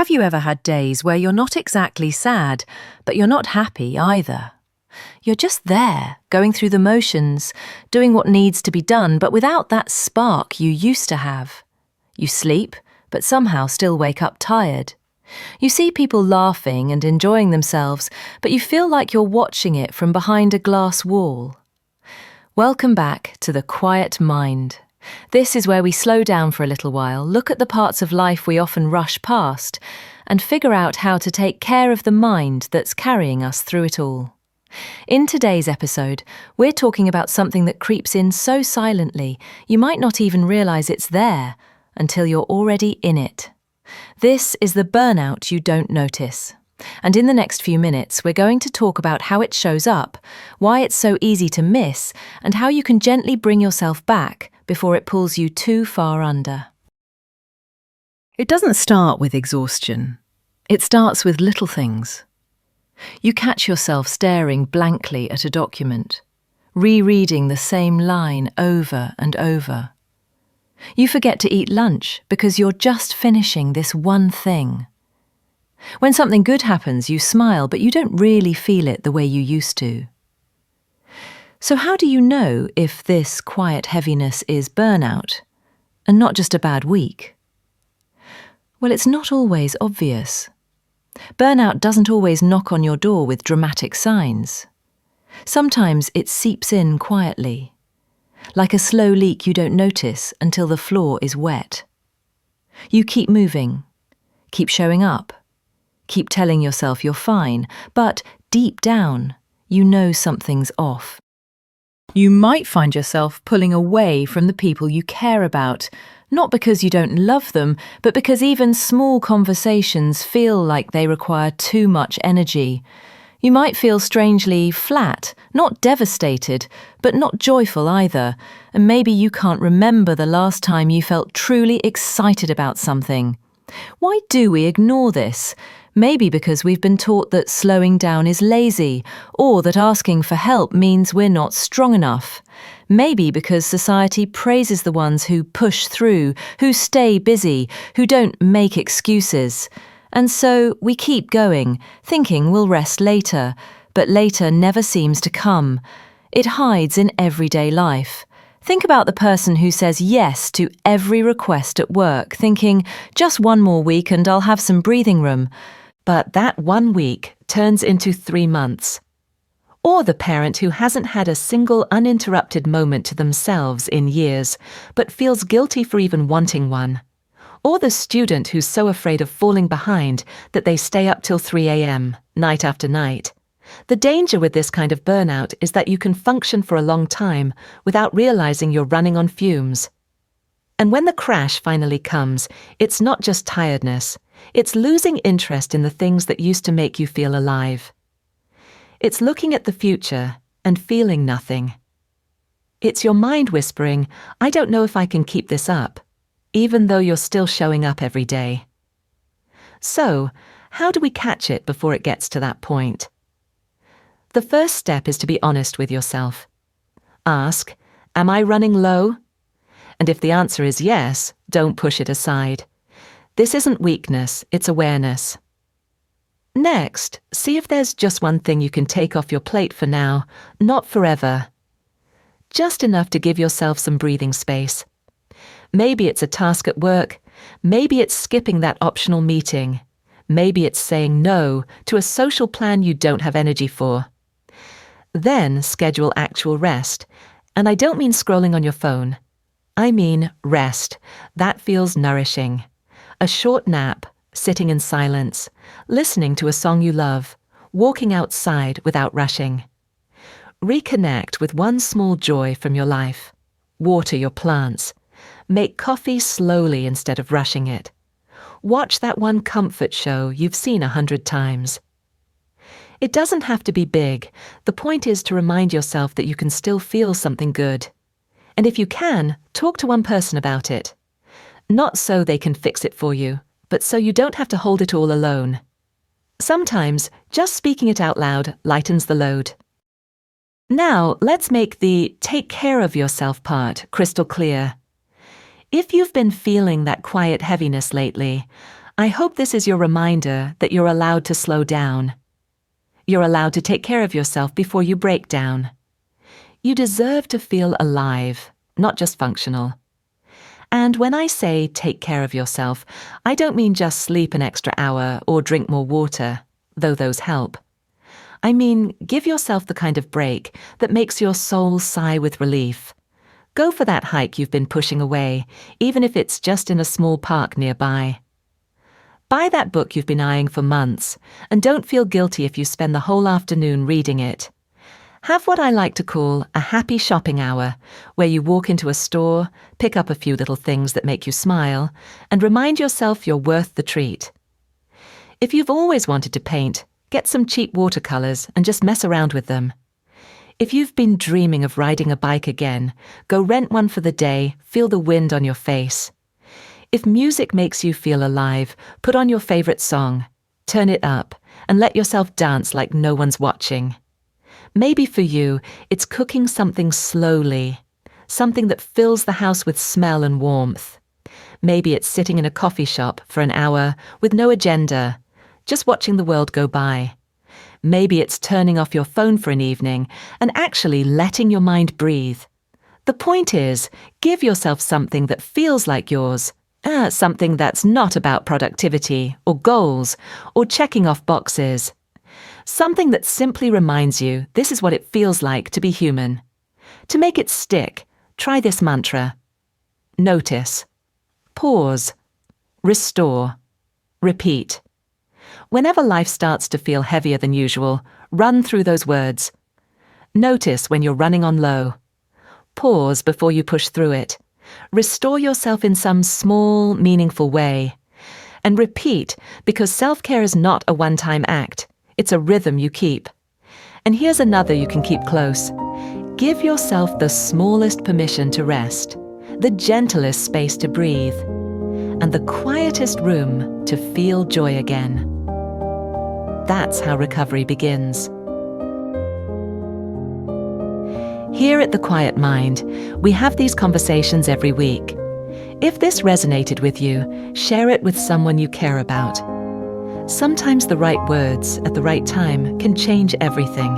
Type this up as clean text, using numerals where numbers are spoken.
Have you ever had days where you're not exactly sad, but you're not happy either? You're just there, going through the motions, doing what needs to be done, but without that spark you used to have. You sleep, but somehow still wake up tired. You see people laughing and enjoying themselves, but you feel like you're watching it from behind a glass wall. Welcome back to the quiet mind. This is where we slow down for a little while, look at the parts of life we often rush past, and figure out how to take care of the mind that's carrying us through it all. In today's episode, we're talking about something that creeps in so silently you might not even realize it's there until you're already in it. This is the burnout you don't notice. And in the next few minutes, we're going to talk about how it shows up, why it's so easy to miss, and how you can gently bring yourself back before it pulls you too far under. It doesn't start with exhaustion. It starts with little things. You catch yourself staring blankly at a document, rereading the same line over and over. You forget to eat lunch because you're just finishing this one thing. When something good happens, you smile, but you don't really feel it the way you used to. So how do you know if this quiet heaviness is burnout and not just a bad week? Well, it's not always obvious. Burnout doesn't always knock on your door with dramatic signs. Sometimes it seeps in quietly, like a slow leak you don't notice until the floor is wet. You keep moving, keep showing up, keep telling yourself you're fine, but deep down, you know something's off. You might find yourself pulling away from the people you care about, not because you don't love them, but because even small conversations feel like they require too much energy. You might feel strangely flat, not devastated, but not joyful either, and maybe you can't remember the last time you felt truly excited about something. Why do we ignore this? Maybe because we've been taught that slowing down is lazy, or that asking for help means we're not strong enough. Maybe because society praises the ones who push through, who stay busy, who don't make excuses. And so we keep going, thinking we'll rest later, but later never seems to come. It hides in everyday life. Think about the person who says yes to every request at work, thinking, just one more week and I'll have some breathing room. But that 1 week turns into 3 months. Or the parent who hasn't had a single uninterrupted moment to themselves in years, but feels guilty for even wanting one. Or the student who's so afraid of falling behind that they stay up till 3 a.m., night after night. The danger with this kind of burnout is that you can function for a long time without realizing you're running on fumes. And when the crash finally comes, it's not just tiredness. It's losing interest in the things that used to make you feel alive. It's looking at the future and feeling nothing. It's your mind whispering, I don't know if I can keep this up, even though you're still showing up every day. So, how do we catch it before it gets to that point? The first step is to be honest with yourself. Ask, am I running low? And if the answer is yes, don't push it aside. This isn't weakness, it's awareness. Next, see if there's just one thing you can take off your plate for now, not forever. Just enough to give yourself some breathing space. Maybe it's a task at work, maybe it's skipping that optional meeting, maybe it's saying no to a social plan you don't have energy for. Then schedule actual rest, and I don't mean scrolling on your phone. I mean rest. That feels nourishing. A short nap, sitting in silence, listening to a song you love, walking outside without rushing. Reconnect with one small joy from your life. Water your plants. Make coffee slowly instead of rushing it. Watch that one comfort show you've seen 100 times. It doesn't have to be big. The point is to remind yourself that you can still feel something good. And if you can, talk to one person about it. Not so they can fix it for you, but so you don't have to hold it all alone. Sometimes, just speaking it out loud lightens the load. Now, let's make the take care of yourself part crystal clear. If you've been feeling that quiet heaviness lately, I hope this is your reminder that you're allowed to slow down. You're allowed to take care of yourself before you break down. You deserve to feel alive, not just functional. And when I say take care of yourself, I don't mean just sleep an extra hour or drink more water, though those help. I mean, give yourself the kind of break that makes your soul sigh with relief. Go for that hike you've been pushing away, even if it's just in a small park nearby. Buy that book you've been eyeing for months, and don't feel guilty if you spend the whole afternoon reading it. Have what I like to call a happy shopping hour, where you walk into a store, pick up a few little things that make you smile, and remind yourself you're worth the treat. If you've always wanted to paint, get some cheap watercolors and just mess around with them. If you've been dreaming of riding a bike again, go rent one for the day, feel the wind on your face. If music makes you feel alive, put on your favorite song, turn it up, and let yourself dance like no one's watching. Maybe for you, it's cooking something slowly, something that fills the house with smell and warmth. Maybe it's sitting in a coffee shop for an hour with no agenda, just watching the world go by. Maybe it's turning off your phone for an evening and actually letting your mind breathe. The point is, give yourself something that feels like yours, something that's not about productivity or goals or checking off boxes. Something that simply reminds you this is what it feels like to be human. To make it stick, try this mantra. Notice. Pause. Restore. Repeat. Whenever life starts to feel heavier than usual, run through those words. Notice when you're running on low. Pause before you push through it. Restore yourself in some small, meaningful way. And repeat, because self-care is not a one-time act. It's a rhythm you keep. And here's another you can keep close. Give yourself the smallest permission to rest, the gentlest space to breathe, and the quietest room to feel joy again. That's how recovery begins. Here at The Quiet Mind, we have these conversations every week. If this resonated with you, share it with someone you care about. Sometimes the right words at the right time can change everything.